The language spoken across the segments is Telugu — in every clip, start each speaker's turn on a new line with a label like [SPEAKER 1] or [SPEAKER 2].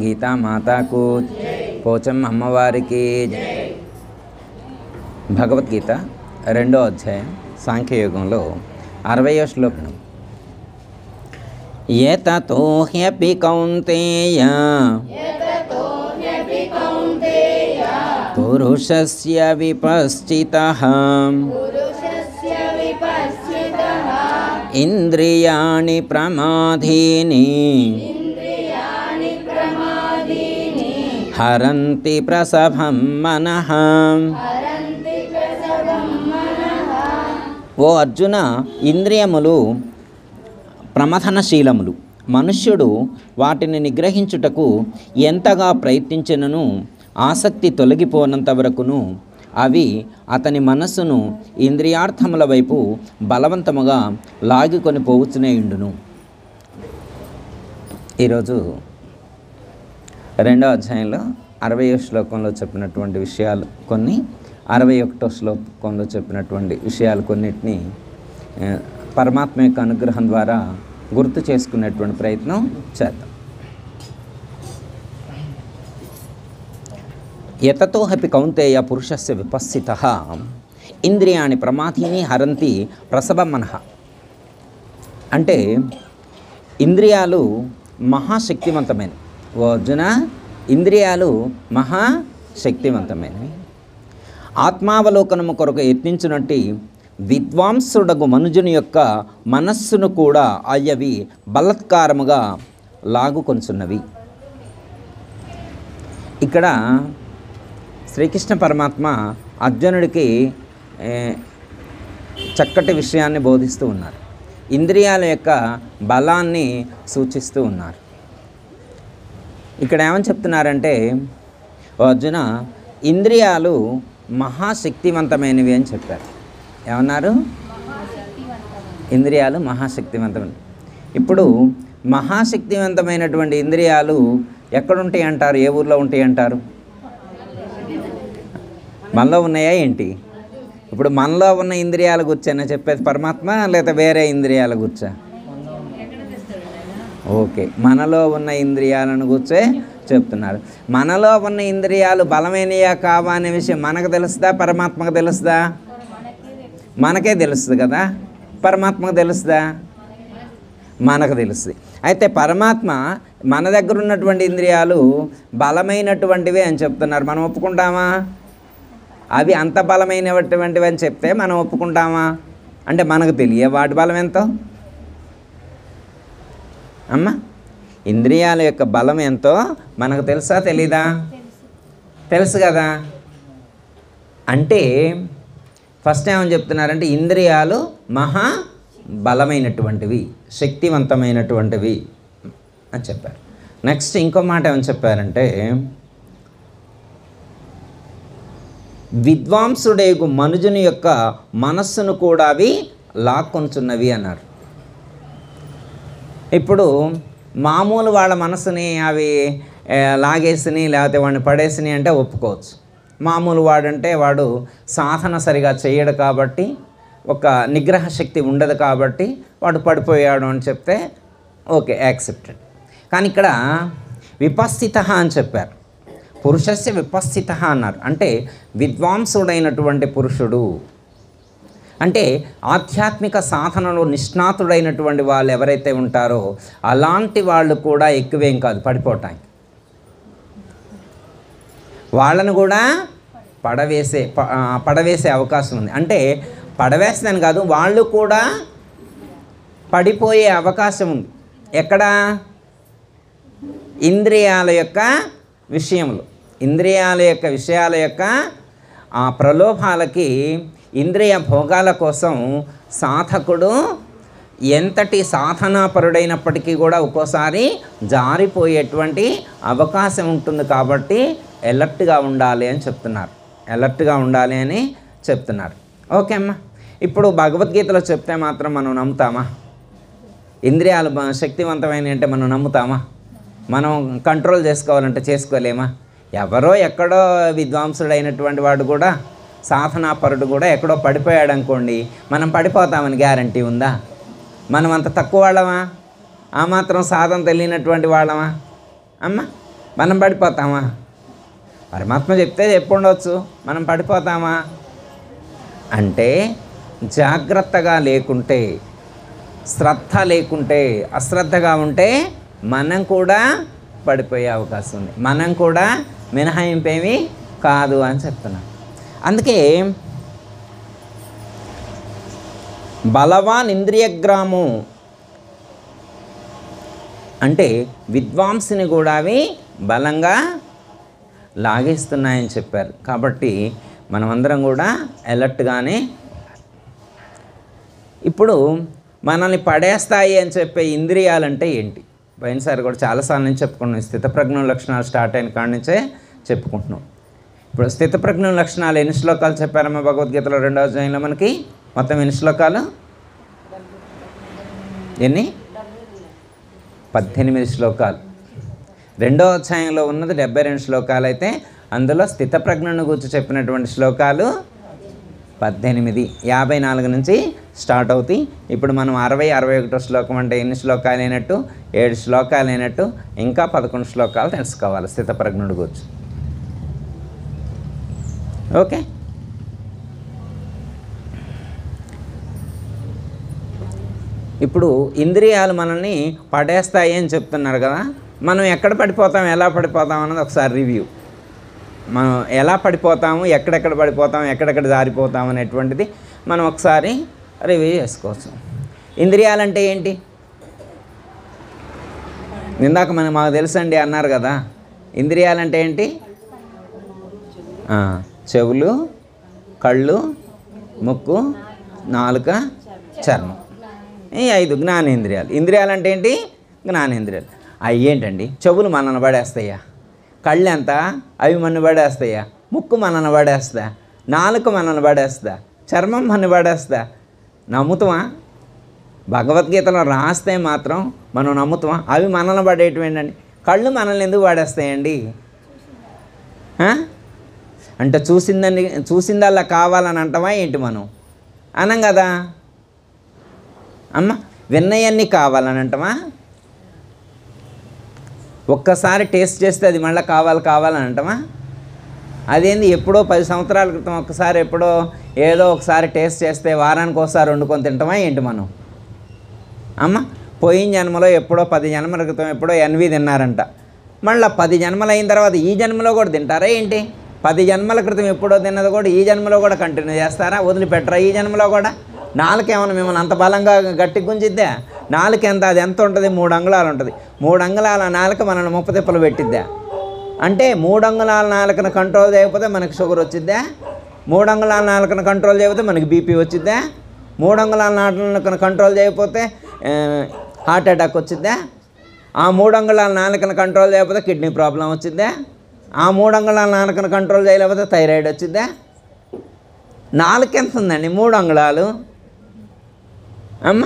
[SPEAKER 1] గీతా మాతాకు, పోచమ్మ అమ్మవారికి. భగవద్గీత 2వ అధ్యాయం సాంఖ్యయోగంలో 60వ శ్లోకం. యతతో హ్యపి కౌంతేయ పురుషస్య విపశ్చితః ఇంద్రియాణి ప్రమాధీని హరంతి ప్రసభం మనః. ఓ అర్జున, ఇంద్రియములు ప్రమథనశీలములు. మనుష్యుడు వాటిని నిగ్రహించుటకు ఎంతగా ప్రయత్నించినను ఆసక్తి తొలగిపోనంత వరకును అవి అతని మనస్సును ఇంద్రియార్థముల వైపు బలవంతముగా లాగికొని పోవచ్చునే ఉండును. ఈరోజు 2వ అధ్యాయంలో 60వ శ్లోకంలో చెప్పినటువంటి విషయాలు కొన్ని, 61వ శ్లోకంలో చెప్పినటువంటి విషయాలు కొన్నిటిని పరమాత్మ యొక్క అనుగ్రహం ద్వారా గుర్తు చేసుకునేటువంటి ప్రయత్నం చేద్దాం. యతతో హపి కౌంతేయ పురుషస్య విపశ్చితః ఇంద్రియాణి ప్రమాధీని హరంతి ప్రసభం మనః. అంటే ఇంద్రియాలు మహాశక్తివంతమైనవి. ఓ అర్జున, ఇంద్రియాలు మహాశక్తివంతమైనవి. ఆత్మావలోకనము కొరకు యత్నించినట్టు విద్వాంసుడగు మనుజుని యొక్క మనస్సును కూడా అయ్యవి బలత్కారముగా లాగుకొనుచున్నవి. ఇక్కడ శ్రీకృష్ణ పరమాత్మ అర్జునుడికి చక్కటి విషయాన్ని బోధిస్తూ ఉన్నారు. ఇంద్రియాల యొక్క బలాన్ని సూచిస్తూ ఉన్నారు. ఇక్కడ ఏమని చెప్తున్నారంటే, ఓ అర్జున, ఇంద్రియాలు మహాశక్తివంతమైనవి అని చెప్పారు. ఏమన్నారు? ఇంద్రియాలు మహాశక్తివంతమైనవి. ఇప్పుడు మహాశక్తివంతమైనటువంటి ఇంద్రియాలు ఎక్కడుంటాయి అంటారు? ఏ ఊర్లో ఉంటాయి అంటారు? మనలో ఉన్నాయా ఏంటి? ఇప్పుడు మనలో ఉన్న ఇంద్రియాల గుర్చైనా చెప్పేది పరమాత్మ, లేదా వేరే ఇంద్రియాల గుర్చా? ఓకే, మనలో ఉన్న ఇంద్రియాలను గుర్చే చెప్తున్నారు. మనలో ఉన్న ఇంద్రియాలు బలమైనయా కావా అనే విషయం మనకు తెలుస్తుందా, పరమాత్మకు తెలుస్తుందా? మనకే తెలుస్తుంది కదా. పరమాత్మకు తెలుస్తుందా? మనకు తెలుస్తుంది. అయితే పరమాత్మ మన దగ్గర ఉన్నటువంటి ఇంద్రియాలు బలమైనటువంటివి అని చెప్తున్నారు. మనం ఒప్పుకుంటామా? అవి అంత బలమైనటువంటివి అని చెప్తే మనం ఒప్పుకుంటామా? అంటే మనకు తెలియ వాటి బలం ఎంతో అమ్మ. ఇంద్రియాల యొక్క బలం ఎంతో మనకు తెలుసా, తెలీదా? తెలుసు కదా. అంటే ఫస్ట్ ఏమని చెప్తున్నారంటే ఇంద్రియాలు మహా బలమైనటువంటివి, శక్తివంతమైనటువంటివి అని చెప్పారు. నెక్స్ట్ ఇంకో మాట ఏమని చెప్పారంటే, విద్వాంసుడేగు మనుజుని యొక్క మనస్సును కూడా అవి లాక్కొంచున్నవి అన్నారు. ఇప్పుడు మామూలు వాళ్ళ మనసుని అవి లాగేసిని లేకపోతే వాడిని పడేసిని అంటే ఒప్పుకోవచ్చు. మామూలు వాడంటే వాడు సాధన సరిగా చేయడు కాబట్టి, ఒక నిగ్రహ శక్తి ఉండదు కాబట్టి వాడు పడిపోయాడు అని చెప్తే ఓకే, యాక్సెప్టెడ్. కానీ ఇక్కడ విపస్థిత అని చెప్పారు. పురుషస్య విపస్థిత అన్నారు. అంటే విద్వాంసుడైనటువంటి పురుషుడు అంటే ఆధ్యాత్మిక సాధనలో నిష్ణాతుడైనటువంటి వాళ్ళు ఎవరైతే ఉంటారో అలాంటి వాళ్ళు కూడా ఎక్కువేం కాదు పడిపోవటానికి. వాళ్ళను కూడా పడవేసే అవకాశం ఉంది. అంటే పడవేస్తాను కాదు, వాళ్ళు కూడా పడిపోయే అవకాశం ఉంది. ఎక్కడ? ఇంద్రియాల యొక్క విషయంలో. ఇంద్రియాల యొక్క విషయాల యొక్క ప్రలోభాలకి, ఇంద్రియ భోగాల కోసం సాధకుడు ఎంతటి సాధనాపరుడైనప్పటికీ కూడా ఒక్కోసారి జారిపోయేటువంటి అవకాశం ఉంటుంది. కాబట్టి అలర్ట్గా ఉండాలి అని చెప్తున్నారు. అలర్ట్గా ఉండాలి అని చెప్తున్నారు. ఓకే అమ్మా. ఇప్పుడు భగవద్గీతలో చెప్తే మాత్రం మనం నమ్ముతామా? ఇంద్రియాలు శక్తివంతమైన అంటే మనం నమ్ముతామా? మనం కంట్రోల్ చేసుకోవాలంటే చేసుకోలేమా? ఎవరో ఎక్కడో విద్వాంసుడైనటువంటి వాడు కూడా, సాధనాపరుడు కూడా ఎక్కడో పడిపోయాడు అనుకోండి, మనం పడిపోతామని గ్యారంటీ ఉందా? మనం అంత తక్కువ వాళ్ళమా? ఆ మాత్రం సాధన తెలియనటువంటి వాళ్ళమా అమ్మ? మనం పడిపోతామా? పరమాత్మ చెప్తే చెప్పుండవచ్చు, మనం పడిపోతామా? అంటే జాగ్రత్తగా లేకుంటే, శ్రద్ధ లేకుంటే, అశ్రద్ధగా ఉంటే మనం కూడా పడిపోయే అవకాశం ఉంది. మనం కూడా మినహాయింపేమీ కాదు అని చెప్తున్నాం. అందుకే బలవాన్ ఇంద్రియగ్రాము అంటే విద్వాంసుని కూడా అవి బలంగా లాగేస్తున్నాయని చెప్పారు. కాబట్టి మనమందరం కూడా అలర్ట్గానే. ఇప్పుడు మనల్ని పడేస్తాయి అని చెప్పే ఇంద్రియాలంటే ఏంటి? పోయినసారి కూడా చాలాసార్లు నుంచి చెప్పుకుంటున్నాం. స్థితప్రజ్ఞ లక్షణాలు స్టార్ట్ అయిన కాడి నుంచే చెప్పుకుంటున్నాం. ఇప్పుడు స్థితప్రజ్ఞ లక్షణాలు ఎన్ని శ్లోకాలు చెప్పారమ్మా భగవద్గీతలో 2వ అధ్యాయంలో? మనకి మొత్తం ఎన్ని శ్లోకాలు? ఎన్ని? 18 శ్లోకాలు. 2వ అధ్యాయంలో ఉన్నది 72 శ్లోకాలు అయితే అందులో స్థితప్రజ్ఞను గురించి చెప్పినటువంటి శ్లోకాలు 18. 54 నుంచి స్టార్ట్ అవుతాయి. ఇప్పుడు మనం 60, 61 శ్లోకం అంటే ఎన్ని శ్లోకాలు అయినట్టు? 7 శ్లోకాలు అయినట్టు. ఇంకా 11 శ్లోకాలు తెలుసుకోవాలి స్థితప్రజ్ఞుడి గురించి. ఓకే. ఇప్పుడు ఇంద్రియాలు మనల్ని పడేస్తాయి అని చెప్తున్నారు కదా, మనం ఎక్కడ పడిపోతాం, ఎలా పడిపోతాం అన్నది ఒకసారి రివ్యూ. మనం ఎలా పడిపోతాము, ఎక్కడెక్కడ పడిపోతాము, ఎక్కడెక్కడ జారిపోతాం అనేటువంటిది మనం ఒకసారి రివ్యూ చేసుకోవచ్చు. ఇంద్రియాలంటే ఏంటి? ఇందాక మాకు తెలుసండి అన్నారు కదా. ఇంద్రియాలంటే ఏంటి? చెవులు, కళ్ళు, ముక్కు, నాలుక, చర్మం, ఈ 5 జ్ఞానేంద్రియాలు. ఇంద్రియాలంటే ఏంటి? జ్ఞానేంద్రియాలు. అవి ఏంటండి? చెవులు మనల్ని పడేస్తాయా? కళ్ళు ఎంత? అవి మనల్ని పడేస్తాయా? ముక్కు మనల్ని పడేస్తా? నాలుక మనల్ని పడేస్తా? చర్మం మనల్ని పడేస్తా? నమ్ముతామా? భగవద్గీతలో రాస్తే మాత్రం మనం నమ్ముతామా? అవి మనల్ని పడేయటం ఏంటండి? కళ్ళు మనల్ని ఎందుకు పడేస్తాయండి? అంటే చూసిందల్లా కావాలని అంటామా ఏంటి? మనం అనం కదా అమ్మ. విన్నయన్నీ కావాలని అంటామా? ఒక్కసారి టేస్ట్ చేస్తే అది మళ్ళీ కావాలని అంటామా? అదేంది ఎప్పుడో 10 సంవత్సరాల క్రితం ఒక్కసారి ఎప్పుడో ఏదో ఒకసారి టేస్ట్ చేస్తే వారానికి ఒకసారి వండుకొని తింటామా ఏంటి మనం? అమ్మ, పోయిన జన్మలో ఎప్పుడో 10 జన్మల క్రితం ఎప్పుడో ఎన్వి తిన్నారంట. మళ్ళీ 10 జన్మలు అయిన తర్వాత ఈ జన్మలో కూడా తింటారా ఏంటి? 10 జన్మల క్రితం ఎప్పుడో తిన్నది కూడా ఈ జన్మలో కూడా కంటిన్యూ చేస్తారా? వదిలిపెట్టరా ఈ జన్మలో కూడా? నాలుకేమన్నా మిమ్మల్ని అంత బలంగా గట్టి గుంజిద్దా? నాలుక ఎంత? అది ఎంత ఉంటుంది? 3 అంగుళాలు ఉంటుంది. 3 అంగుళాల నాలుక మనల్ని 30 తిప్పలు పెట్టిద్దా? అంటే 3 అంగుళాల నాలుకను కంట్రోల్ చేయకపోతే మనకి షుగర్ వచ్చిద్దా? 3 అంగుళాల నాలుకను కంట్రోల్ చేయకపోతే మనకి బీపీ వచ్చిద్దా? 3 అంగుళాల నాలుకను కంట్రోల్ చేయకపోతే హార్ట్ అటాక్ వచ్చిద్దా? ఆ 3 అంగుళాల నాలుకను కంట్రోల్ చేయకపోతే కిడ్నీ ప్రాబ్లం వచ్చిద్దా? ఆ 3 అంగుళాల నాలుకను కంట్రోల్ చేయలేకపోతే థైరాయిడ్ వచ్చిద్దా? నాలుక ఎంత ఉందండి? 3 అంగుళాలు అమ్మ.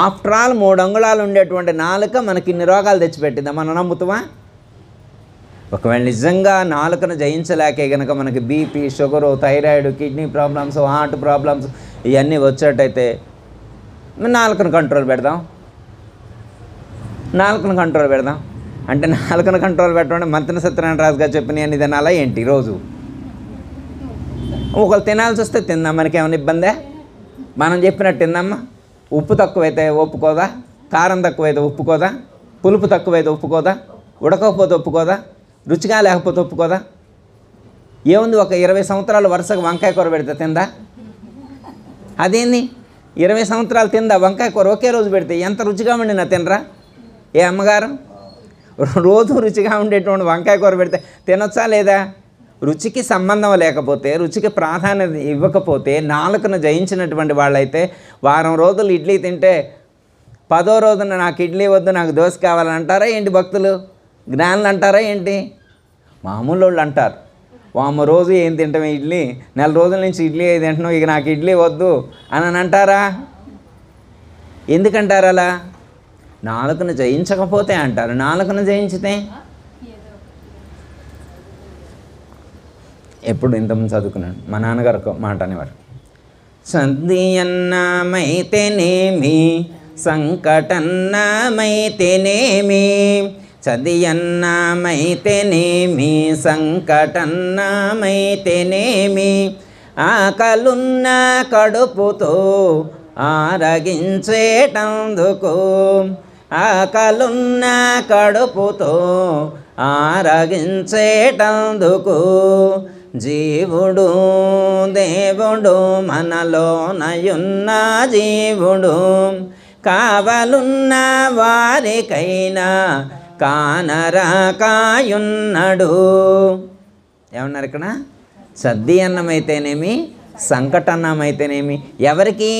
[SPEAKER 1] ఆఫ్టర్ ఆల్ 3 అంగుళాలు ఉండేటువంటి నాలుక మనకి ఇన్ని రోగాలు తెచ్చిపెట్టిందా? మనం నమ్ముతామా? ఒకవేళ నిజంగా నాలుకను జయించలేకే కనుక మనకి BP, sugar, thyroid, kidney problems, heart problems ఇవన్నీ వచ్చేటైతే నాలుకను కంట్రోల్ పెడదాం. అంటే నాలుకను కంట్రోల్ పెట్టడం మంత్రి సత్యనారాయణ రాజు గారు చెప్పినవన్నీ తినాలా ఏంటి రోజు? ఒకళ్ళు తినాల్సి వస్తే తిందాం, మనకేమైనా ఇబ్బందే? మనం చెప్పినట్టు తిందమ్మా. ఉప్పు తక్కువైతే ఒప్పుకోదా? కారం తక్కువైతే ఒప్పుకోదా? పులుపు తక్కువైతే ఒప్పుకోదా? ఉడకపోతే ఒప్పుకోదా? రుచిగా లేకపోతే ఒప్పుకోదా? ఏముంది, ఒక 20 సంవత్సరాలు వరుసగా వంకాయ కూర పెడితే తిందా? అదేంది 20 సంవత్సరాలు తిందా వంకాయ కూర? ఒకే రోజు పెడితే ఎంత రుచిగా ఉండినా తినరా? ఏ అమ్మగారు, రోజు రుచిగా ఉండేటువంటి వంకాయ కూర పెడితే తినొచ్చా లేదా? రుచికి సంబంధం లేకపోతే, రుచికి ప్రాధాన్యత ఇవ్వకపోతే, నాలుకను జయించినటువంటి వాళ్ళైతే వారం రోజులు ఇడ్లీ తింటే 10వ రోజున నాకు ఇడ్లీ వద్దు, నాకు దోశ కావాలని అంటారా ఏంటి? భక్తులు, జ్ఞానులు అంటారా ఏంటి? మామూలు వాళ్ళు అంటారు. వామ రోజు ఏం తింటాం ఇడ్లీ, నెల రోజుల నుంచి ఇడ్లీ తింటున్నాం, ఇక నాకు ఇడ్లీ వద్దు అని అంటారా? ఎందుకంటారు అలా? నాలుకను జయించకపోతే అంటారు. నాలుకను జయించితే ఎప్పుడు ఇంతమంది చదువుకున్నాను. మా నాన్నగారు ఒక మాట అనేవారు, సంధి అన్నమైతేనేమి, సంకటన్నమైతేనేమి, చదియన్నమైతేనేమి సంకటన్నమైతేనేమి ఆకలున్న కడుపుతో ఆరగించేటందుకు ఆకలున్న కడుపుతో ఆరగించేటందుకు జీవుడు దేవుడు మనలోనయున్న జీవుడు కావలున్న వారికైనా కానరాకాయున్నడు. ఏమన్నారు ఇక్కడ? సద్ది అన్నమైతేనేమి సంకటన్నమైతేనేమి ఎవరికి?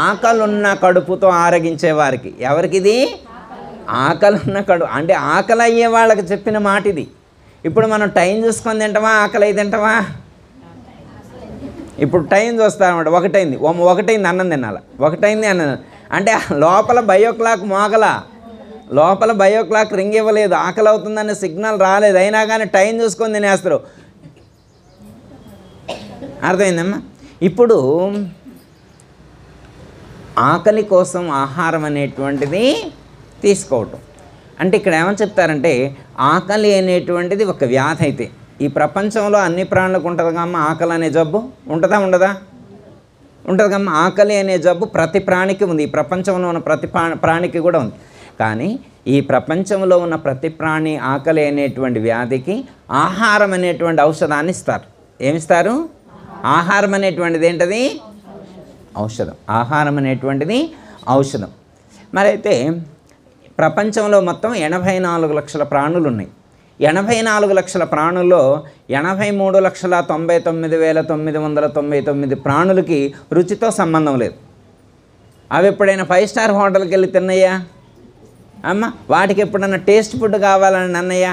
[SPEAKER 1] ఆకలున్న కడుపుతో ఆరగించే వారికి. ఎవరికిది? ఆకలున్న అంటే ఆకలి అయ్యే వాళ్ళకి చెప్పిన మాట ఇది. ఇప్పుడు మనం టైం చూసుకొని తింటామా, ఆకలి అయి తింటామా? ఇప్పుడు టైం చూస్తామన్నమాట. ఒకటైంది అన్నం తినాలి, ఒకటైంది అన్నం అంటే లోపల బయోక్లాక్ మోగలా, లోపల బయోక్లాక్ రింగ్ ఇవ్వలేదు, ఆకలి అవుతుందనే సిగ్నల్ రాలేదు, అయినా కానీ టైం చూసుకొని తినేస్తారు. అర్థమైందమ్మా? ఇప్పుడు ఆకలి కోసం ఆహారం అనేటువంటిది తీసుకోవటం అంటే ఇక్కడ ఏమని చెప్తారంటే, ఆకలి అనేటువంటిది ఒక వ్యాధి అయితే ఈ ప్రపంచంలో అన్ని ప్రాణులకు ఉంటుంది కమ్మ ఆకలి అనే జబ్బు. ఉంటుందా ఉండదా? ఉంటుంది కమ్మ. ఆకలి అనే జబ్బు ప్రతి ప్రాణికి ఉంది, ఈ ప్రపంచంలో ఉన్న ప్రతి ప్రాణికి కూడా ఉంది. కానీ ఈ ప్రపంచంలో ఉన్న ప్రతి ప్రాణి ఆకలి అనేటువంటి వ్యాధికి ఆహారం అనేటువంటి ఔషధాన్ని ఇస్తారు. ఏమిస్తారు? ఆహారం అనేటువంటిది ఏంటది? ఔషధం. ఆహారం అనేటువంటిది ఔషధం. మరైతే ప్రపంచంలో మొత్తం 84 లక్షల ప్రాణులు ఉన్నాయి. 84 లక్షల ప్రాణుల్లో 83,99,999 ప్రాణులకి రుచితో సంబంధం లేదు. అవి ఎప్పుడైనా 5 స్టార్ హోటల్కి వెళ్ళి తిన్నయ్యా అమ్మ? వాటికి ఎప్పుడైనా టేస్ట్ ఫుడ్ కావాలని అన్నయ్యా?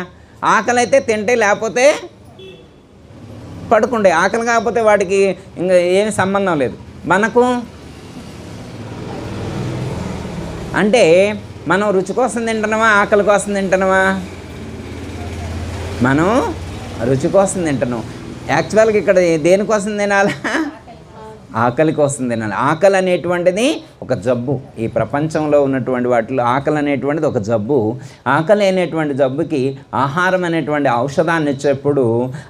[SPEAKER 1] ఆకలి అయితే తింటే, లేకపోతే పడుకుండే. ఆకలి కాకపోతే వాటికి ఇంకా ఏమి సంబంధం లేదు. మనకు అంటే మనం రుచి కోసం తింటున్నామా, ఆకలి కోసం తింటున్నామా? మనం రుచి కోసం తింటున్నాం. యాక్చువల్గా ఇక్కడ దేనికోసం తినాలా? ఆకలి కోసం తినాలి. ఆకలి అనేటువంటిది ఒక జబ్బు. ఈ ప్రపంచంలో ఉన్నటువంటి వాటిలో ఆకలి అనేటువంటిది ఒక జబ్బు. ఆకలి అనేటువంటి జబ్బుకి ఆహారం అనేటువంటి ఔషధాన్ని ఇచ్చేప్పుడు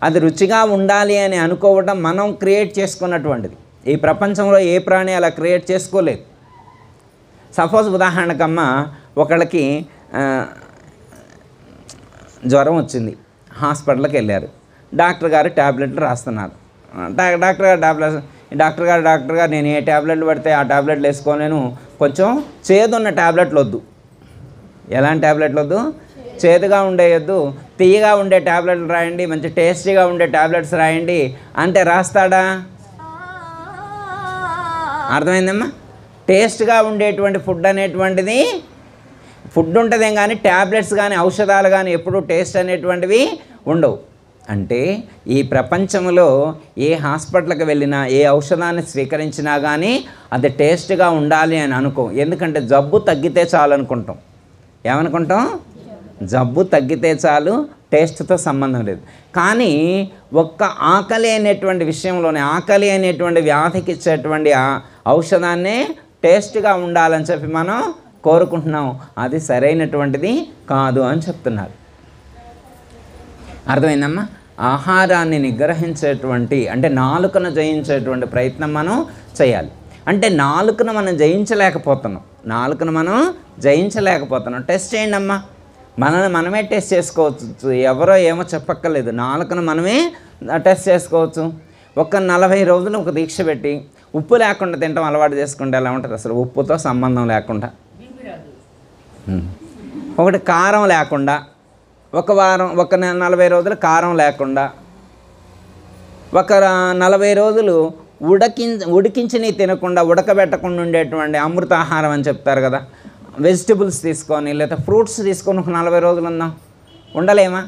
[SPEAKER 1] అది రుచిగా ఉండాలి అని అనుకోవడం మనం క్రియేట్ చేసుకున్నటువంటిది. ఈ ప్రపంచంలో ఏ ప్రాణి అలా క్రియేట్ చేసుకోలేదు. సపోజ్ ఉదాహరణకమ్మ, ఒకళ్ళకి జ్వరం వచ్చింది, హాస్పిటల్కి వెళ్ళారు. డాక్టర్ గారు ట్యాబ్లెట్లు రాస్తున్నారు. డాక్టర్ గారు నేను ఏ ట్యాబ్లెట్లు పడితే ఆ ట్యాబ్లెట్లు వేసుకోలేను, కొంచెం చేదున్న ట్యాబ్లెట్లు వద్దు. ఎలాంటి ట్యాబ్లెట్లు వద్దు? చేదుగా ఉండేయొద్దు, తీయగా ఉండే ట్యాబ్లెట్లు రాయండి, మంచి టేస్టీగా ఉండే ట్యాబ్లెట్స్ రాయండి అంటే రాస్తాడా? అర్థమైందమ్మా? టేస్ట్గా ఉండేటువంటి ఫుడ్ అనేటువంటిది ఫుడ్ ఉంటుందేం కానీ ట్యాబ్లెట్స్ కానీ ఔషధాలు కానీ ఎప్పుడూ టేస్ట్ అనేటువంటివి ఉండవు. అంటే ఈ ప్రపంచంలో ఏ హాస్పిటల్కి వెళ్ళినా, ఏ ఔషధాన్ని స్వీకరించినా కానీ అది టేస్ట్గా ఉండాలి అని అనుకోం. ఎందుకంటే జబ్బు తగ్గితే చాలు అనుకుంటాం. ఏమనుకుంటాం? జబ్బు తగ్గితే చాలు, టేస్ట్తో సంబంధం లేదు. కానీ ఒక్క ఆకలి అనేటువంటి విషయంలోనే, ఆకలి అనేటువంటి వ్యాధికి ఇచ్చేటువంటి ఔషధాన్నే టేస్ట్గా ఉండాలని చెప్పి మనం కోరుకుంటున్నాం. అది సరైనటువంటిది కాదు అని చెప్తున్నారు. అర్థమైందమ్మా? ఆహారాన్ని నిగ్రహించేటువంటి అంటే నాలుకను జయించేటువంటి ప్రయత్నం మనం చేయాలి. అంటే నాలుకను మనం జయించలేకపోతున్నాం. టెస్ట్ చేయండి అమ్మా. మనమే టెస్ట్ చేసుకోవచ్చు. ఎవరో ఏమో చెప్పక్కర్లేదు. నాలుకను మనమే టెస్ట్ చేసుకోవచ్చు. ఒక 40 రోజులు ఒక దీక్ష పెట్టి ఉప్పు లేకుండా తినడం అలవాటు చేసుకుంటే ఎలా ఉంటుంది? అసలు ఉప్పుతో సంబంధం లేకుండా, ఒకటి కారం లేకుండా, ఒక 40 రోజులు కారం లేకుండా, ఒక 40 రోజులు ఉడికించిని తినకుండా, ఉడకబెట్టకుండా ఉండేటువంటి అమృతాహారం అని చెప్తారు కదా. వెజిటబుల్స్ తీసుకొని లేదా ఫ్రూట్స్ తీసుకొని ఒక 40 రోజులు ఉందాం, ఉండలేమా?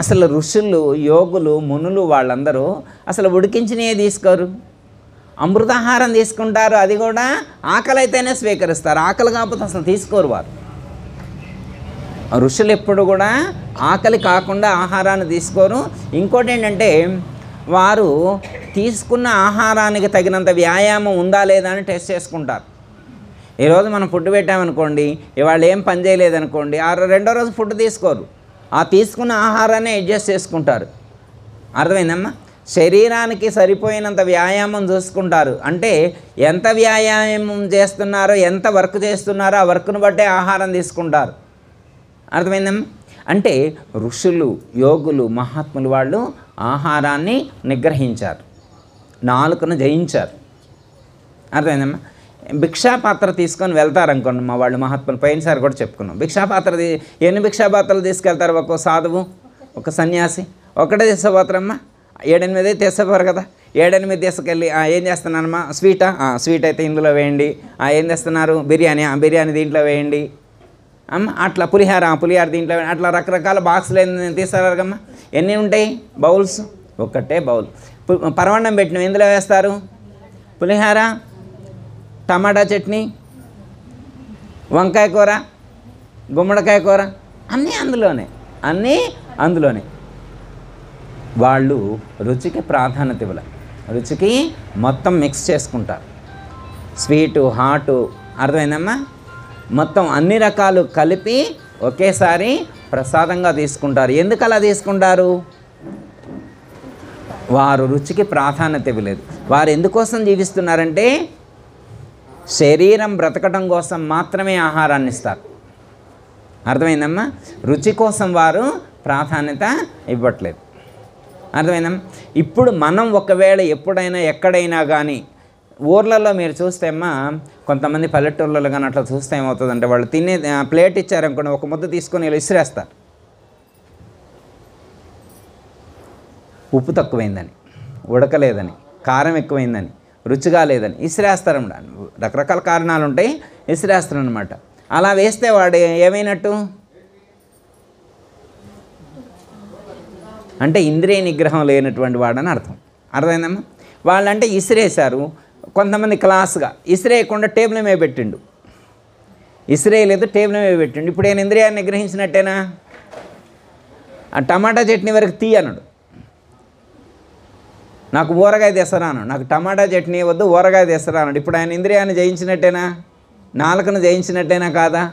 [SPEAKER 1] అసలు ఋషులు, యోగులు, మునులు వాళ్ళందరూ అసలు ఉడికించినవి తీసుకోరు, అమృతాహారం తీసుకుంటారు. అది కూడా ఆకలి అయితేనే స్వీకరిస్తారు, ఆకలి కాకపోతే అసలు తీసుకోరు వారు. ఋషులు ఎప్పుడు కూడా ఆకలి కాకుండా ఆహారాన్ని తీసుకోరు. ఇంకోటి ఏంటంటే, వారు తీసుకున్న ఆహారానికి తగినంత వ్యాయామం ఉందా లేదా అని టెస్ట్ చేసుకుంటారు. ఈరోజు మనం ఫుడ్ పెట్టామనుకోండి, ఇవాళ ఏం పని చేయలేదనుకోండి, రెండో రోజు ఫుడ్ తీసుకోరు. ఆ తీసుకున్న ఆహారాన్ని అడ్జస్ట్ చేసుకుంటారు. అర్థమైందమ్మా? శరీరానికి సరిపోయినంత వ్యాయామం చూసుకుంటారు. అంటే ఎంత వ్యాయామం చేస్తున్నారో, ఎంత వర్క్ చేస్తున్నారో ఆ వర్క్ను బట్టే ఆహారం తీసుకుంటారు. అర్థమైందమ్మా? అంటే ఋషులు, యోగులు, మహాత్ములు వాళ్ళు ఆహారాన్ని నిగ్రహించారు, నాలుకను జయించారు. అర్థమైందమ్మా? భిక్షాపాత్ర తీసుకొని వెళ్తారనుకోండి మా వాళ్ళు మహాత్ములు, పోయినసారి కూడా చెప్పుకున్నాం. ఎన్ని భిక్షాపాత్రలు తీసుకెళ్తారు ఒక్కో సాధువు, ఒక సన్యాసి? ఒకటే తీసుకుపోతారమ్మా, 7-8 తీసుకుపోరు కదా. 7-8 తీసుకెళ్ళి ఏం చేస్తున్నారమ్మా, స్వీటా, స్వీట్ అయితే ఇందులో వేయండి. ఏం చేస్తున్నారు, బిర్యానీ, బిర్యానీ దీంట్లో వేయండి అమ్మ. అట్లా పులిహార దీంట్లో వేయండి. అట్లా రకరకాల బాక్సులు తీసుకురారమ్మా. ఎన్ని ఉంటాయి బౌల్స్? ఒక్కటే బౌల్. పరమాన్నం పెట్టిన ఎందులో వేస్తారు? పులిహార, టమాటా చట్నీ, వంకాయ కూర, గుమ్మడికాయ కూర, అన్నీ అందులోనే. వాళ్ళు రుచికి ప్రాధాన్యత ఇవ్వాలి. రుచికి మొత్తం మిక్స్ చేసుకుంటారు, స్వీటు, హాటు. అర్థమైందమ్మా? మొత్తం అన్ని రకాలు కలిపి ఒకేసారి ప్రసాదంగా తీసుకుంటారు. ఎందుకు అలా తీసుకుంటారు? వారు రుచికి ప్రాధాన్యత ఇవ్వలేదు. వారు ఎందుకోసం జీవిస్తున్నారంటే శరీరం బ్రతకడం కోసం మాత్రమే ఆహారాన్ని ఇస్తారు. అర్థమైందమ్మా? రుచి కోసం వారు ప్రాధాన్యత ఇవ్వట్లేదు. అర్థమైందమ్మా? ఇప్పుడు మనం ఒకవేళ ఎప్పుడైనా ఎక్కడైనా కానీ ఊర్లలో మీరు చూస్తే అమ్మా, కొంతమంది పల్లెటూర్లలో కానీ అట్లా చూస్తే ఏమవుతుందంటే, వాళ్ళు తినే ప్లేట్ ఇచ్చారనుకోండి, ఒక ముద్ద తీసుకొని ఇలా ఇసిరేస్తారు. ఉప్పు తక్కువైందని, ఉడకలేదని, కారం ఎక్కువైందని, రుచిగా లేదని ఇసిరేస్తారు. రకరకాల కారణాలు ఉంటాయి, ఇసిరేస్తారు అనమాట. అలా వేస్తే వాడు ఏమైనట్టు అంటే ఇంద్రియ నిగ్రహం లేనటువంటి వాడని అర్థం. అర్థమైందమ్మా? వాళ్ళంటే ఇసిరేశారు. కొంతమంది క్లాస్గా ఇసిరేయకుండా టేబుల్ మీద పెట్టిండు, ఇసిరేయలేదు, టేబుల్ మీద పెట్టిండు. ఇప్పుడు నేను ఇంద్రియాన్ని నిగ్రహించినట్టేనా? ఆ టమాటా చట్నీ వరకు తీయనడు, నాకు ఊరగాయ తెసరాను, నాకు టమాటా చట్నీ వద్దు, ఊరగాయ తెసరాను. ఇప్పుడు ఆయన ఇంద్రియాన్ని జయించినట్టేనా? నాలుకను జయించినట్టేనా కాదా?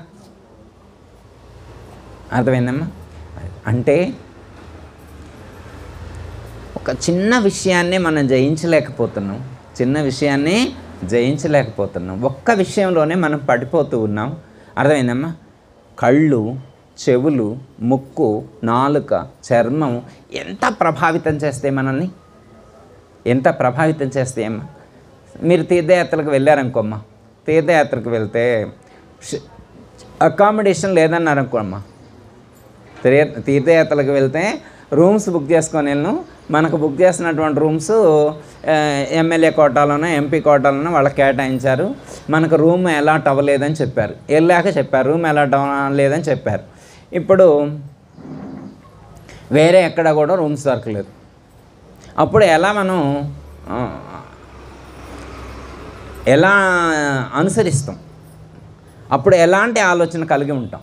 [SPEAKER 1] అర్థమైందమ్మా? అంటే ఒక చిన్న విషయాన్ని మనం జయించలేకపోతున్నాం, ఒక్క విషయంలోనే మనం పడిపోతూ ఉన్నాం. అర్థమైందమ్మా? కళ్ళు, చెవులు, ముక్కు, నాలుక, చర్మం ఎంత ప్రభావితం చేస్తాయి మనల్ని, ఎంత ప్రభావితం చేస్తాయమ్మా. మీరు తీర్థయాత్రలకు వెళ్ళారనుకోమ్మా, తీర్థయాత్రకు వెళ్తే అకామిడేషన్ లేదన్నారనుకోమ్మా, తీర్థయాత్రలకు వెళ్తే రూమ్స్ బుక్ చేసుకొని వెళ్ళను, మనకు బుక్ చేసినటువంటి రూమ్స్ ఎమ్మెల్యే కోటాలోనో ఎంపీ కోటాలోనో వాళ్ళకి కేటాయించారు. మనకు రూమ్ అలాట్ అవ్వలేదని చెప్పారు. వెళ్ళాక చెప్పారు రూమ్ అలాట్ అవ్వలేదని చెప్పారు. ఇప్పుడు వేరే ఎక్కడ కూడా రూమ్స్ దొరకలేదు. అప్పుడు ఎలా అనుసరిస్తాం? అప్పుడు ఎలాంటి ఆలోచన కలిగి ఉంటాం?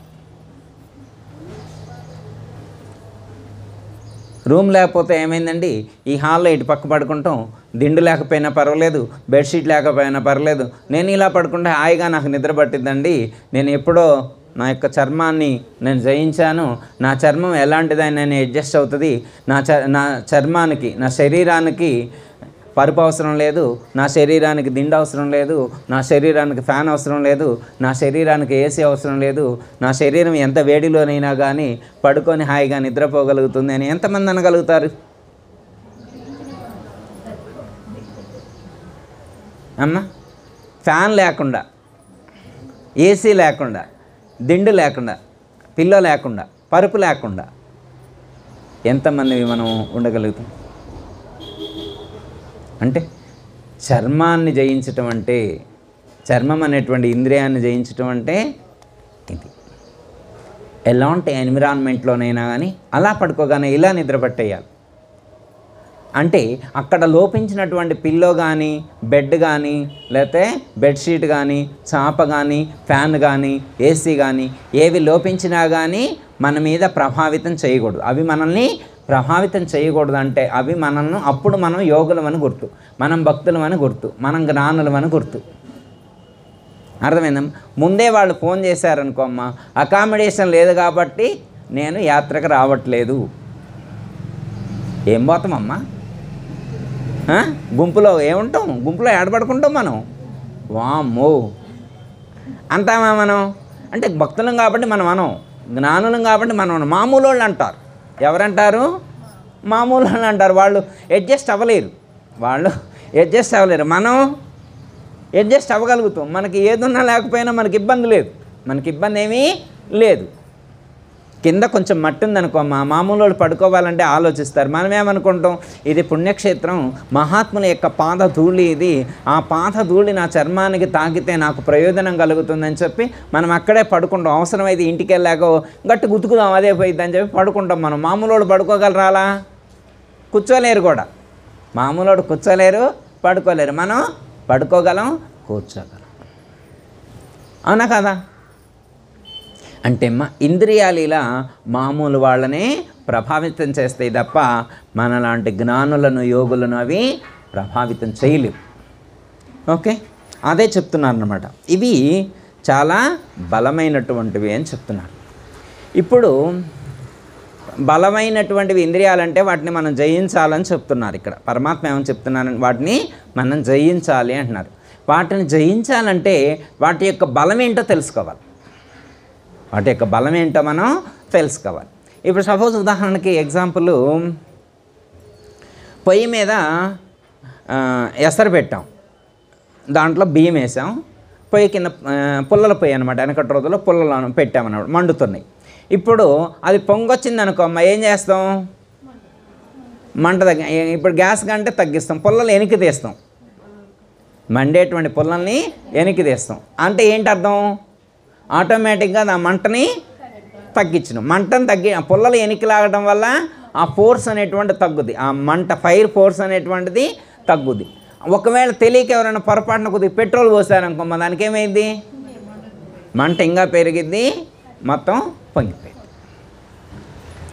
[SPEAKER 1] రూమ్ లేకపోతే ఏమైందండి, ఈ హాల్లో ఇటు పక్క పడుకుంటాం, దిండు లేకపోయినా పర్వాలేదు, బెడ్షీట్ లేకపోయినా పర్లేదు, నేను ఇలా పడుకుంటే హాయిగా నాకు నిద్ర పట్టిద్దండి. నేను ఎప్పుడో నా యొక్క చర్మాన్ని నేను జయించాను, నా చర్మం ఎలాంటిదని నేను అడ్జస్ట్ అవుతుంది, నా చర్మానికి, నా శరీరానికి పరుపు అవసరం లేదు, నా శరీరానికి దిండు అవసరం లేదు, నా శరీరానికి ఫ్యాన్ అవసరం లేదు, నా శరీరానికి ఏసీ అవసరం లేదు, నా శరీరం ఎంత వేడిలోనైనా కానీ పడుకొని హాయిగా నిద్రపోగలుగుతుంది అని ఎంతమంది అనగలుగుతారు? అమ్మ, ఫ్యాన్ లేకుండా, ఏసీ లేకుండా, దిండు లేకుండా, పిల్లో లేకుండా, పరుపు లేకుండా ఎంతమంది మనం ఉండగలుగుతాం? అంటే చర్మాన్ని జయించటం అంటే, చర్మం అనేటువంటి ఇంద్రియాన్ని జయించటం అంటే ఇది. ఎలాంటి ఎన్విరాన్మెంట్లోనైనా కానీ అలా పడుకోగానే ఇలా నిద్రపట్టేయాలి. అంటే అక్కడ లోపించినటువంటి పిల్లో కానీ, బెడ్ కానీ, లేకపోతే బెడ్షీట్ కానీ, చాప కానీ, ఫ్యాన్ కానీ, ఏసీ కానీ ఏవి లోపించినా కానీ మన మీద ప్రభావితం చేయకూడదు. అవి మనల్ని ప్రభావితం చేయకూడదు. అంటే అవి మనల్ని, అప్పుడు మనం యోగులమని గుర్తు, మనం భక్తులమని గుర్తు, మనం జ్ఞానులమని గుర్తు. అర్థమైందా? ముందే వాళ్ళు ఫోన్ చేశారనుకో, అమ్మ అకామిడేషన్ లేదు కాబట్టి నేను యాత్రకు రావట్లేదు, ఏం పోతామమ్మా? గుంపులో ఏముంటాం? గుంపులో ఏడబడుకుంటాం మనం. వామ్మో అంటామా మనం? అంటే భక్తులం కాబట్టి మనం అనం, జ్ఞానులం కాబట్టి మనం అనం. మామూలు వాళ్ళు అంటారు. ఎవరంటారు? మామూలు వాళ్ళు అంటారు. వాళ్ళు అడ్జస్ట్ అవ్వలేరు. మనం అడ్జస్ట్ అవ్వగలుగుతాం. మనకి ఏదున్నా లేకపోయినా మనకి ఇబ్బంది లేదు. మనకి ఇబ్బంది ఏమీ లేదు. కింద కొంచెం మట్టి ఉందనుకో, మామూలు వాళ్ళు పడుకోవాలంటే ఆలోచిస్తారు. మనం ఏమనుకుంటాం? ఇది పుణ్యక్షేత్రం, మహాత్ముల యొక్క పాద ధూళి ఇది, ఆ పాద ధూళి నా చర్మానికి తాకితే నాకు ప్రయోజనం కలుగుతుందని చెప్పి మనం అక్కడే పడుకుంటాం. అవసరమైతే ఇంటికి వెళ్ళాక గట్టి గుతుకుదాం, అదే పోయిద్దని చెప్పి పడుకుంటాం. మనం మామూలు వాడు పడుకోగలరాలా? కూర్చోలేరు కూడా. మామూలు వాడు కూర్చోలేరు, పడుకోలేరు. మనం పడుకోగలం, కూర్చోగలం. అవునా కదా? అంటే ఇంద్రియాలు ఇలా మామూలు వాళ్ళని ప్రభావితం చేస్తాయి తప్ప మనలాంటి జ్ఞానులను, యోగులను అవి ప్రభావితం చేయలేవు. ఓకే, అదే చెప్తున్నారు అన్నమాట. ఇవి చాలా బలమైనటువంటివి అని చెప్తున్నారు. ఇప్పుడు బలమైనటువంటివి ఇంద్రియాలంటే వాటిని మనం జయించాలని చెప్తున్నారు. ఇక్కడ పరమాత్మ ఏమని చెప్తున్నారు? వాటిని మనం జయించాలి అంటున్నారు. వాటిని జయించాలంటే వాటి యొక్క బలం ఏంటో తెలుసుకోవాలి. వాటి యొక్క బలం ఏంటో మనం తెలుసుకోవాలి. ఇప్పుడు సపోజ్ ఉదాహరణకి ఎగ్జాంపుల్, పొయ్యి మీద ఎసరు పెట్టాం, దాంట్లో బియ్యం వేసాం, పొయ్యి కింద పుల్లల పొయ్యి అనమాట. వెనకటి రోజుల్లో పుల్లలను పెట్టామన్నమాట, మండుతున్నాయి. ఇప్పుడు అది పొంగొచ్చింది అనుకో అమ్మ, ఏం చేస్తాం? మంట ఇప్పుడు గ్యాస్ కంటే తగ్గిస్తాం, పుల్లలు వెనక్కి తీస్తాం. మండేటువంటి పుల్లల్ని వెనక్కి తీస్తాం. అంటే ఏంటి అర్థం? ఆటోమేటిక్గా ఆ మంటని తగ్గించడం. మంటను పుల్లలు వెనక్కి లాగడం వల్ల ఆ ఫోర్స్ అనేటువంటి తగ్గుద్ది. ఆ మంట ఫైర్ ఫోర్స్ అనేటువంటిది తగ్గుద్ది. ఒకవేళ తెలియక ఎవరైనా పొరపాటున కొద్దిగా పెట్రోల్ పోసారనుకో, దానికి ఏమైంది? మంట ఇంకా పెరిగిద్ది, మొత్తం పొంగిపోయింది.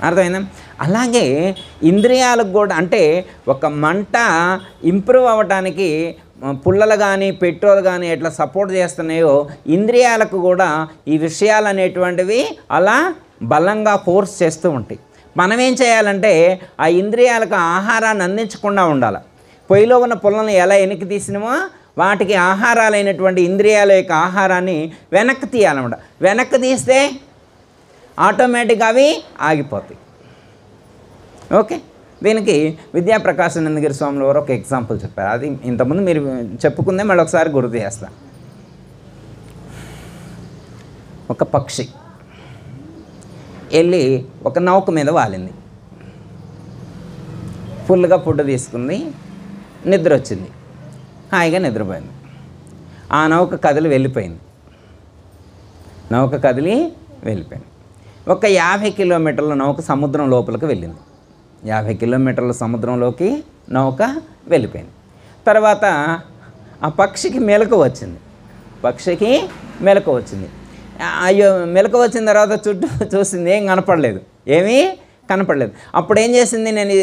[SPEAKER 1] అర్థమైందా? అలాగే ఇంద్రియాలకు కూడా, అంటే ఒక మంట ఇంప్రూవ్ అవ్వటానికి పుల్లలు కానీ పెట్రోల్ కానీ ఎట్లా సపోర్ట్ చేస్తున్నాయో, ఇంద్రియాలకు కూడా ఈ విషయాలు అనేటువంటివి అలా బలంగా ఫోర్స్ చేస్తూ ఉంటాయి. మనం ఏం చేయాలంటే ఆ ఇంద్రియాలకు ఆహారాన్ని అందించకుండా ఉండాలి. పొయ్యిలో ఉన్న పుల్లలను ఎలా వెనక్కి తీసినామో వాటికి ఆహారాలైనటువంటి ఇంద్రియాల యొక్క ఆహారాన్ని వెనక్కి తీయాలన్నమాట. వెనక్కి తీస్తే ఆటోమేటిక్గా అవి ఆగిపోతాయి. ఓకే, దీనికి విద్యాప్రకాశానందగిరి స్వాములు వారు ఒక ఎగ్జాంపుల్ చెప్పారు. అది ఇంతకుముందు మీరు చెప్పుకుందే మళ్ళీ ఒకసారి గుర్తు చేస్తా. ఒక పక్షి వెళ్ళి ఒక నౌక మీద వాలింది, ఫుల్గా ఫుడ్ తీసుకుంది, నిద్ర వచ్చింది, హాయిగా నిద్రపోయింది. ఆ నౌక కదిలి వెళ్ళిపోయింది. ఒక 50 కిలోమీటర్ల నౌక సముద్రం లోపలికి వెళ్ళింది. 50 కిలోమీటర్ల సముద్రంలోకి నౌక వెళ్ళిపోయింది. తర్వాత ఆ పక్షికి మెలకువ వచ్చింది. అయ్యో, మెలకువ వచ్చిన తర్వాత చుట్టూ చూసింది, ఏమీ కనపడలేదు. అప్పుడు ఏం చేసింది? నేను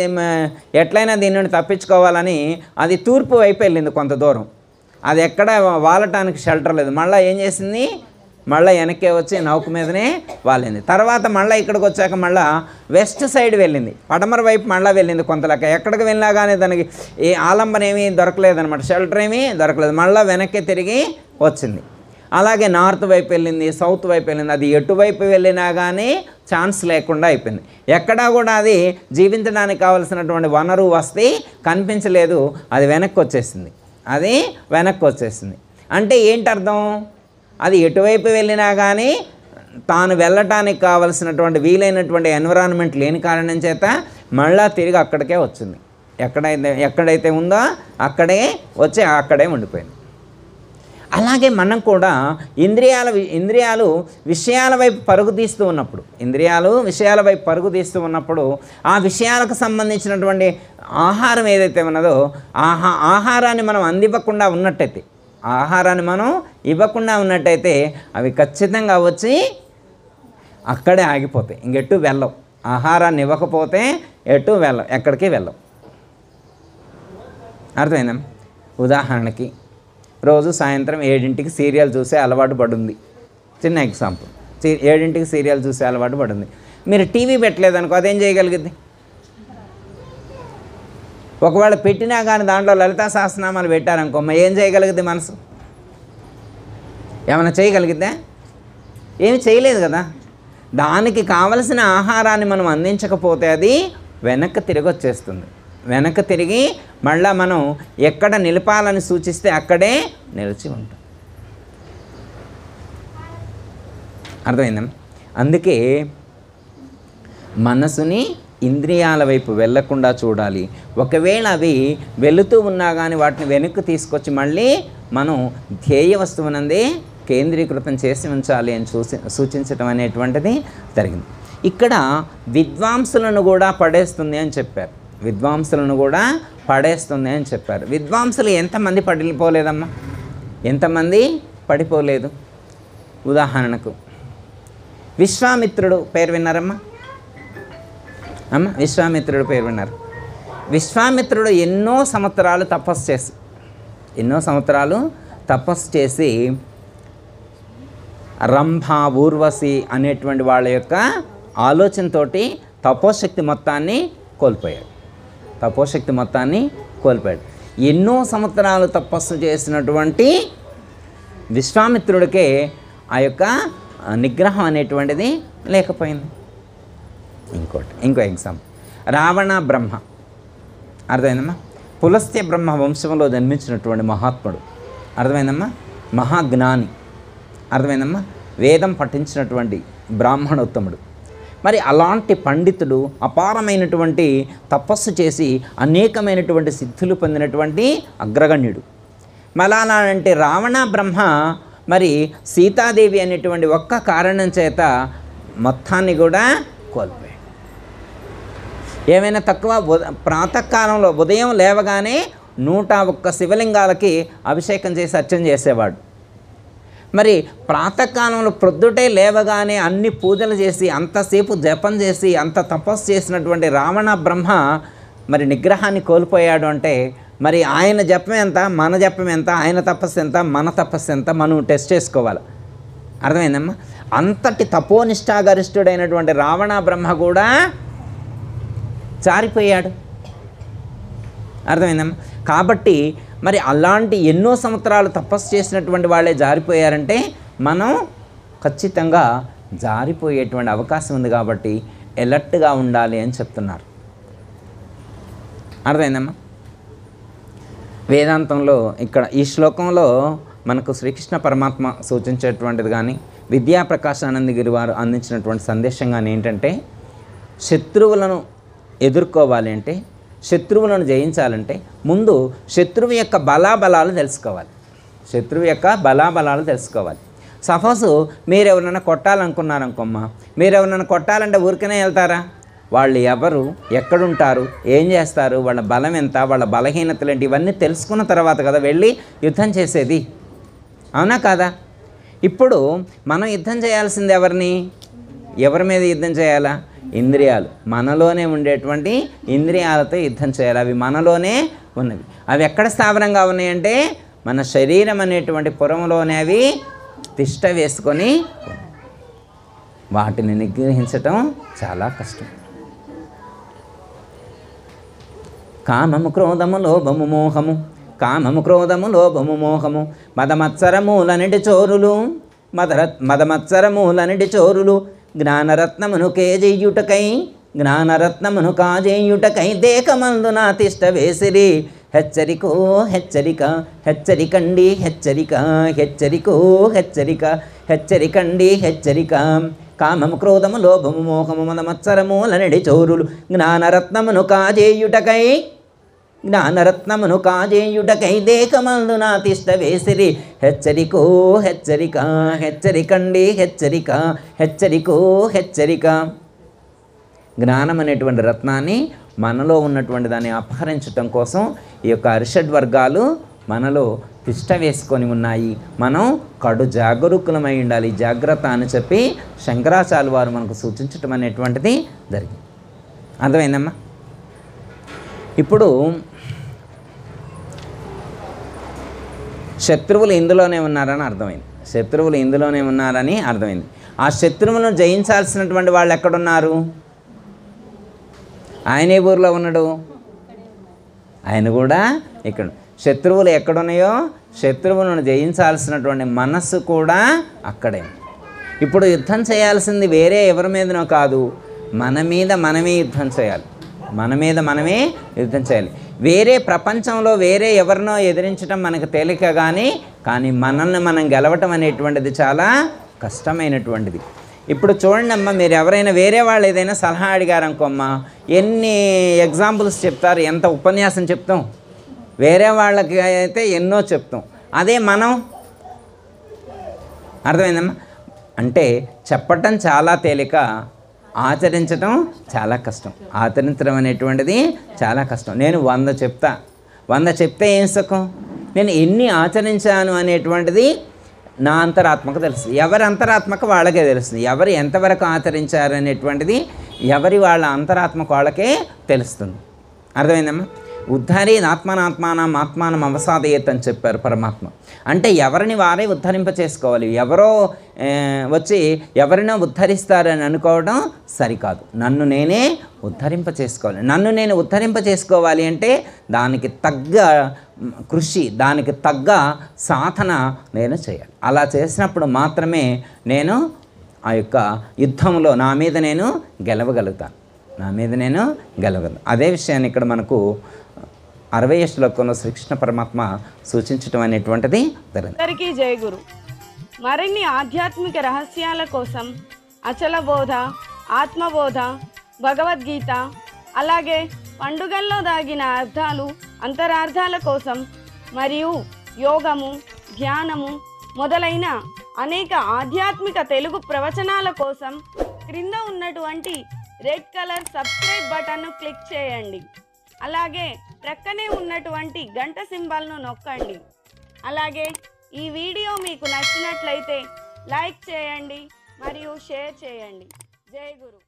[SPEAKER 1] ఎట్లయినా దీని నుండి తప్పించుకోవాలని అది తూర్పు వైపు వెళ్ళింది కొంత దూరం. అది ఎక్కడ వాలటానికి షెల్టర్ లేదు. మళ్ళీ ఏం చేసింది? మళ్ళీ వెనక్కే వచ్చి నౌక మీదనే వాలింది. తర్వాత మళ్ళీ ఇక్కడికి వచ్చాక మళ్ళీ వెస్ట్ సైడ్ వెళ్ళింది, పడమర వైపు మళ్ళీ వెళ్ళింది కొంతలెక్క. ఎక్కడికి వెళ్ళినా కానీ దానికి ఏ ఆలంబన ఏమీ దొరకలేదనమాట, షెల్టర్ ఏమీ దొరకలేదు. మళ్ళీ వెనక్కి తిరిగి వచ్చింది. అలాగే నార్త్ వైపు వెళ్ళింది, సౌత్ వైపు వెళ్ళింది. అది ఎటువైపు వెళ్ళినా కానీ ఛాన్స్ లేకుండా అయిపోయింది. ఎక్కడా కూడా అది జీవించడానికి కావలసినటువంటి వనరు వస్తే కనిపించలేదు. అది వెనక్కి వచ్చేసింది. అంటే ఏంటి అర్థం? అది ఎటువైపు వెళ్ళినా కానీ తాను వెళ్ళటానికి కావలసినటువంటి వీలైనటువంటి ఎన్విరాన్మెంట్ లేని కారణం చేత మళ్ళా తిరిగి అక్కడికే వచ్చింది. ఎక్కడైతే ఉందో అక్కడే వచ్చి అక్కడే ఉండిపోయింది. అలాగే మనం కూడా ఇంద్రియాలు విషయాల వైపు పరుగు తీస్తూ ఉన్నప్పుడు ఆ విషయాలకు సంబంధించినటువంటి ఆహారం ఏదైతే ఉన్నదో ఆహారాన్ని మనం అందివ్వకుండా ఉన్నట్టయితే అవి ఖచ్చితంగా వచ్చి అక్కడే ఆగిపోతాయి, ఇంకెటు వెళ్ళవు. ఆహారాన్ని ఇవ్వకపోతే ఎక్కడికి వెళ్ళవు. అర్థమైందా? ఉదాహరణకి రోజు సాయంత్రం 7ంటికి సీరియల్ చూసే అలవాటు పడుంది. చిన్న ఎగ్జాంపుల్, 7ంటికి సీరియల్ చూసే అలవాటు పడుంది. మీరు టీవీ పెట్టలేదనుకో, అదేం చేయగలిగింది? ఒకవేళ పెట్టినా కానీ దాంట్లో లలితా సహస్రనామాలు పెట్టారనుకో, ఏం చేయగలిగింది? మనసు ఏమైనా చేయగలిగిద్దా? ఏమి చేయలేదు కదా. దానికి కావలసిన ఆహారాన్ని మనం అందించకపోతే అది వెనక్కి తిరిగి వచ్చేస్తుంది. వెనక్కి తిరిగి మళ్ళీ మనం ఎక్కడ నిలపాలని సూచిస్తే అక్కడే నిలిచి ఉంటాం. అర్థమైందా? అందుకే మనసుని ఇంద్రియాల వైపు వెళ్ళకుండా చూడాలి. ఒకవేళ అవి వెళుతూ ఉన్నా కానీ వాటిని వెనక్కి తీసుకొచ్చి మళ్ళీ మనం ధ్యేయ వస్తువునందే కేంద్రీకృతం చేసి ఉంచాలి అని సూచించటం అనేటువంటిది జరిగింది. ఇక్కడ విద్వాంసులను కూడా పడేస్తుంది అని చెప్పారు. విద్వాంసులను కూడా పడేస్తుంది అని చెప్పారు. విద్వాంసులు ఎంతమంది పడిపోలేదమ్మా? ఎంతమంది పడిపోలేదు? ఉదాహరణకు విశ్వామిత్రుడు పేరు విన్నారమ్మా? అమ్మ, విశ్వామిత్రుడు పేరు విన్నారు. విశ్వామిత్రుడు ఎన్నో సంవత్సరాలు తపస్సు చేసి రంభ, ఊర్వశి అనేటువంటి వాళ్ళ యొక్క ఆలోచనతోటి తపోశక్తి మొత్తాన్ని కోల్పోయాడు. ఎన్నో సంవత్సరాలు తపస్సు చేసినటువంటి విశ్వామిత్రుడికే ఆ యొక్క నిగ్రహం అనేటువంటిది లేకపోయింది. ఇంకో ఎగ్జాంపుల్, రావణ బ్రహ్మ. అర్థమైందమ్మా? పులస్త్య బ్రహ్మ వంశంలో జన్మించినటువంటి మహాత్ముడు. అర్థమైందమ్మా? మహాజ్ఞాని. అర్థమైందమ్మా? వేదం పఠించినటువంటి బ్రాహ్మణోత్తముడు. మరి అలాంటి పండితుడు, అపారమైనటువంటి తపస్సు చేసి అనేకమైనటువంటి సిద్ధులు పొందినటువంటి అగ్రగణ్యుడు. మలానా అంటే రావణ బ్రహ్మ మరి సీతాదేవి అనేటువంటి ఒక్క కారణం చేత మొత్తాన్ని కూడా కోల్పోయాడు. ఏమైనా తక్కువ? ప్రాతకాలంలో ఉదయం లేవగానే 101 శివలింగాలకి అభిషేకం చేసి అర్చన చేసేవాడు. మరి ప్రాతకాలంలో ప్రొద్దుటే లేవగానే అన్ని పూజలు చేసి అంతసేపు జపం చేసి అంత తపస్సు చేసినటువంటి రావణ బ్రహ్మ మరి నిగ్రహాన్ని కోల్పోయాడు అంటే మరి ఆయన జపం ఎంత, మన జపం ఎంత, ఆయన తపస్సు ఎంత, మన తపస్సు ఎంత, మనం టెస్ట్ చేసుకోవాలి. అర్థమైందమ్మా? అంతటి తపోనిష్టాగరిష్ఠుడైనటువంటి రావణ బ్రహ్మ కూడా జారిపోయాడు. అర్థమైందమ్మా? కాబట్టి మరి అలాంటి ఎన్నో సంవత్సరాలు తపస్సు చేసినటువంటి వాళ్ళే జారిపోయారంటే మనం ఖచ్చితంగా జారిపోయేటువంటి అవకాశం ఉంది. కాబట్టి ఎలర్ట్గా ఉండాలి అని చెప్తున్నారు. అర్థమైందమ్మా? వేదాంతంలో ఇక్కడ ఈ శ్లోకంలో మనకు శ్రీకృష్ణ పరమాత్మ సూచించేటువంటిది కానీ విద్యాప్రకాశానందగిరి వారు అందించినటువంటి సందేశం కానీ ఏంటంటే, శత్రువులను ఎదుర్కోవాలి అంటే, శత్రువులను జయించాలంటే ముందు శత్రువు యొక్క బలాబలాలు తెలుసుకోవాలి. సపోజు మీరు ఎవరైనా కొట్టాలనుకున్నారనుకోమ్మా, మీరు ఎవరైనా కొట్టాలంటే ఊరికనే వెళ్తారా? వాళ్ళు ఎవరు, ఎక్కడుంటారు, ఏం చేస్తారు, వాళ్ళ బలం ఎంత, వాళ్ళ బలహీనతలు ఏంటి, ఇవన్నీ తెలుసుకున్న తర్వాత కదా వెళ్ళి యుద్ధం చేసేది. అవునా కాదా? ఇప్పుడు మనం యుద్ధం చేయాల్సింది ఎవరి మీద యుద్ధం చేయాలా? ఇంద్రియాలు. మనలోనే ఉండేటువంటి ఇంద్రియాలతో యుద్ధం చేయాలి. అవి మనలోనే ఉన్నవి. అవి ఎక్కడ స్థావరంగా ఉన్నాయంటే మన శరీరం అనేటువంటి పురంలోనే అవి తిష్ట వేసుకొని వాటిని నిగ్రహించటం చాలా కష్టం. కామము క్రోధము లోభము మోహము మదమత్సరములనిటి చోరులు జ్ఞానరత్నమును కాజేయుటకై దేకమందున తిష్ట వేసిరి. హెచ్చరిక. కామము క్రోధము లోభము మోహము మదమత్సరములనిటి చోరులు జ్ఞానరత్నమును కాజేయుటకై దేకమందున తిష్ట వేసిరి. హెచ్చరిక. జ్ఞానం అనేటువంటి రత్నాన్ని మనలో ఉన్నటువంటి దాన్ని అపహరించటం కోసం ఈ యొక్క అరిషడ్ వర్గాలు మనలో తిష్ట వేసుకొని ఉన్నాయి. మనం కడు జాగరూకులమై ఉండాలి. జాగ్రత్త అని చెప్పి శంకరాచార్యులు వారు మనకు సూచించటం అనేటువంటిది జరిగింది. అర్థమైందమ్మా? ఇప్పుడు శత్రువులు ఇందులోనే ఉన్నారని అర్థమైంది. శత్రువులు ఇందులోనే ఉన్నారని అర్థమైంది. ఆ శత్రువులను జయించాల్సినటువంటి వాళ్ళు ఎక్కడున్నారు? ఆయన ఏ ఊరిలో ఉన్నాడు? ఆయన కూడా ఇక్కడ. శత్రువులు ఎక్కడున్నాయో శత్రువులను జయించాల్సినటువంటి మనస్సు కూడా అక్కడే. ఇప్పుడు యుద్ధం చేయాల్సింది వేరే ఎవరి మీదనో కాదు, మన మీద మనమే యుద్ధం చేయాలి. మన మీద మనమే యుద్ధం చేయాలి. వేరే ప్రపంచంలో వేరే ఎవరినో ఎదిరించడం మనకు తేలిక కానీ మనల్ని మనం గెలవటం అనేటువంటిది చాలా కష్టమైనటువంటిది. ఇప్పుడు చూడండి అమ్మ, మీరు ఎవరైనా వేరే వాళ్ళు ఏదైనా సలహా అడిగారనుకోమ్మా, ఎన్ని ఎగ్జాంపుల్స్ చెప్తారు, ఎంత ఉపన్యాసం చెప్తాం. వేరే వాళ్ళకి అయితే ఎన్నో చెప్తాం. అదే మనం, అర్థమైందమ్మా? అంటే చెప్పటం చాలా తేలిక, ఆచరించటం చాలా కష్టం. ఆచరించడం అనేటువంటిది చాలా కష్టం. నేను 100 చెప్తే ఏం సుఖం? నేను ఎన్ని ఆచరించాను అనేటువంటిది నా అంతరాత్మకు తెలుస్తుంది. ఎవరి అంతరాత్మకు వాళ్ళకే తెలుస్తుంది. ఎవరు ఎంతవరకు ఆచరించారు అనేటువంటిది వాళ్ళ అంతరాత్మకు వాళ్ళకే తెలుస్తుంది. అర్థమైందమ్మా? ఉద్ధరేద్ ఆత్మానాత్మానం ఆత్మానం అవసాదయేత్ అని చెప్పారు పరమాత్మ. అంటే ఎవరిని వారే ఉద్ధరింప చేసుకోవాలి. ఎవరో వచ్చి ఎవరినో ఉద్ధరిస్తారని అనుకోవడం సరికాదు. నన్ను నేనే ఉద్ధరింప చేసుకోవాలి. నన్ను నేను ఉద్ధరింప చేసుకోవాలి అంటే దానికి తగ్గ కృషి, దానికి తగ్గ సాధన నేను చేయాలి. అలా చేసినప్పుడు మాత్రమే నేను ఆ యొక్క యుద్ధంలో నా మీద నేను గెలవగలుగుతాను. అదే విషయాన్ని ఇక్కడ మనకు 60వ శ్లోకంలో శ్రీకృష్ణ పరమాత్మ సూచించడం అనేటువంటిది జరిగింది.
[SPEAKER 2] అందరికీ జై గురు. మరిన్ని ఆధ్యాత్మిక రహస్యాల కోసం అచల బోధ, ఆత్మబోధ, భగవద్గీత, అలాగే పండుగల్లో దాగిన అర్థాలు, అంతరార్థాల కోసం మరియు యోగము, ధ్యానము మొదలైన అనేక ఆధ్యాత్మిక తెలుగు ప్రవచనాల కోసం క్రింద ఉన్నటువంటి రెడ్ కలర్ సబ్స్క్రైబ్ బటన్ను క్లిక్ చేయండి. అలాగే ప్రక్కనే ఉన్నటువంటి గంట సింబల్ను నొక్కండి. అలాగే ఈ వీడియో మీకు నచ్చినట్లయితే లైక్ చేయండి మరియు షేర్ చేయండి. జై గురు.